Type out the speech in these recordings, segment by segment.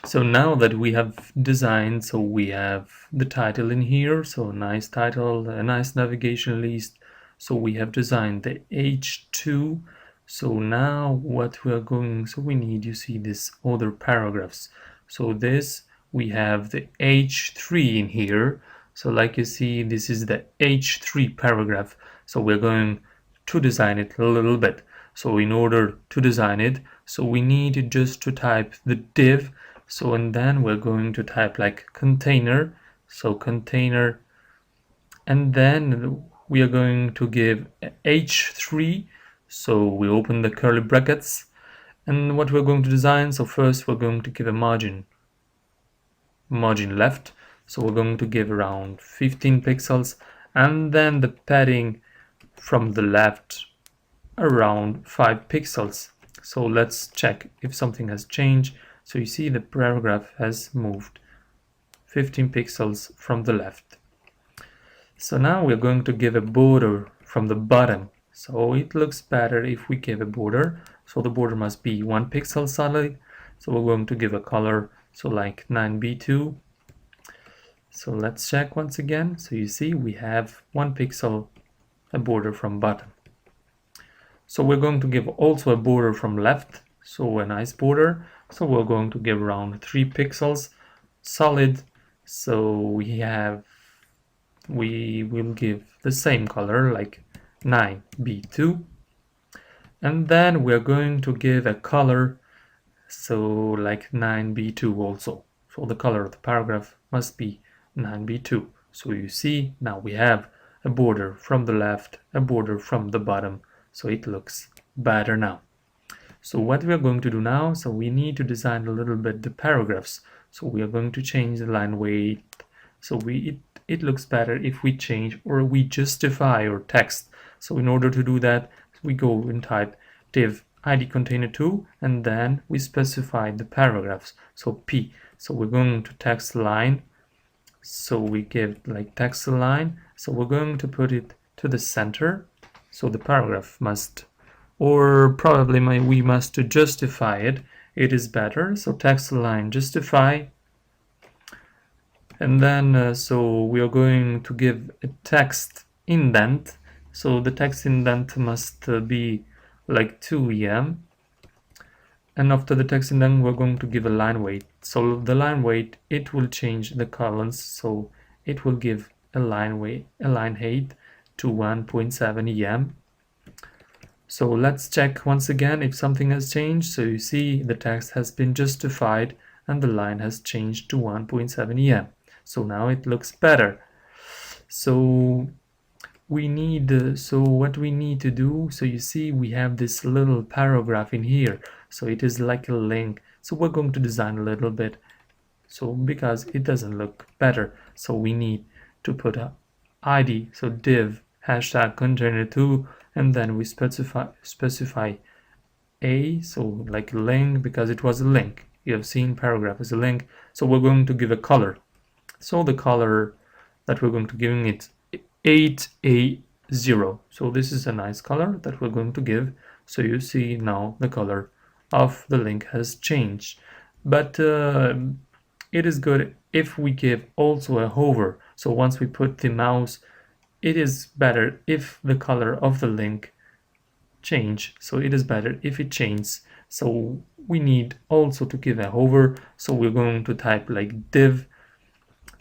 So now that we have designed, so we have the title in here, so a nice title, a nice navigation list. So we have designed the H2. So now what we are going, so we need, you see, this other paragraphs. So this, we have the H3 in here. So like you see, this is the H3 paragraph. So we're going to design it a little bit. So in order to design it, so we need just to type the div. So and then we're going to type like container, so container, and then we are going to give h3, so we open the curly brackets, and what we're going to design, so first we're going to give a margin left, so we're going to give around 15 pixels, and then the padding from the left around 5 pixels. So let's check if something has changed. So you see the paragraph has moved 15 pixels from the left. So now we're going to give a border from the bottom. So it looks better if we give a border. So the border must be 1 pixel solid. So we're going to give a color, so like 9b2. So let's check once again. So you see we have 1 pixel, a border from bottom. So we're going to give also a border from left, so a nice border. So we're going to give around 3 pixels solid. So we will give the same color like 9b2, and then we're going to give a color, so like 9b2 also. So the color of the paragraph must be 9b2. So you see now we have a border from the left, a border from the bottom. So it looks better now. So what we are going to do now, so we need to design a little bit the paragraphs. So we are going to change the line weight. So it looks better if we change or we justify our text. So in order to do that, we go and type div id container 2, and then we specify the paragraphs. So p. So we're going to text line. So we give like text line. So we're going to put it to the center. So the paragraph must, or probably we must justify it. It is better. So text line justify. And then so we are going to give a text indent. So the text indent must be like 2 em. And after the text indent, we're going to give a line weight. So the line weight, it will change the columns. So it will give a line weight, a line height to 1.7 em. So let's check once again if something has changed. So you see the text has been justified and the line has changed to 1.7 em. So now it looks better. So we need, so what we need to do, so you see we have this little paragraph in here. So it is like a link. So we're going to design a little bit. So because it doesn't look better, so we need to put a id, so div hashtag container 2, and then we specify a, so like a link, because it was a link. You have seen paragraph is a link. So we're going to give a color. So the color that we're going to give it 8A0. So this is a nice color that we're going to give. So you see now the color of the link has changed. But it is good if we give also a hover. So once we put the mouse, it is better if the color of the link change. So it is better if it changes. So we need also to give a hover. So we're going to type like div.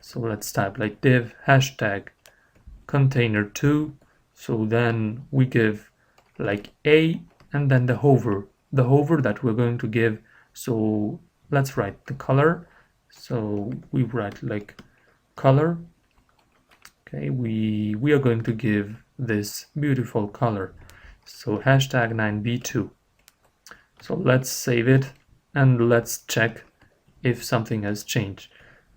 So let's type like div hashtag container 2. So then we give like a, and then the hover that we're going to give. So let's write the color. So we write like color. Okay, we are going to give this beautiful color. So hashtag 9b2. So let's save it and let's check if something has changed.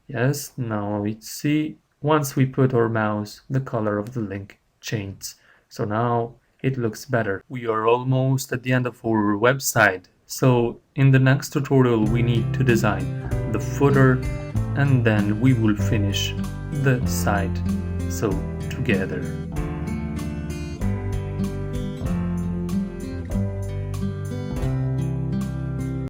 Yes, now we see once we put our mouse, the color of the link changed. So now it looks better. We are almost at the end of our website. So in the next tutorial, we need to design the footer, and then we will finish the site. So together.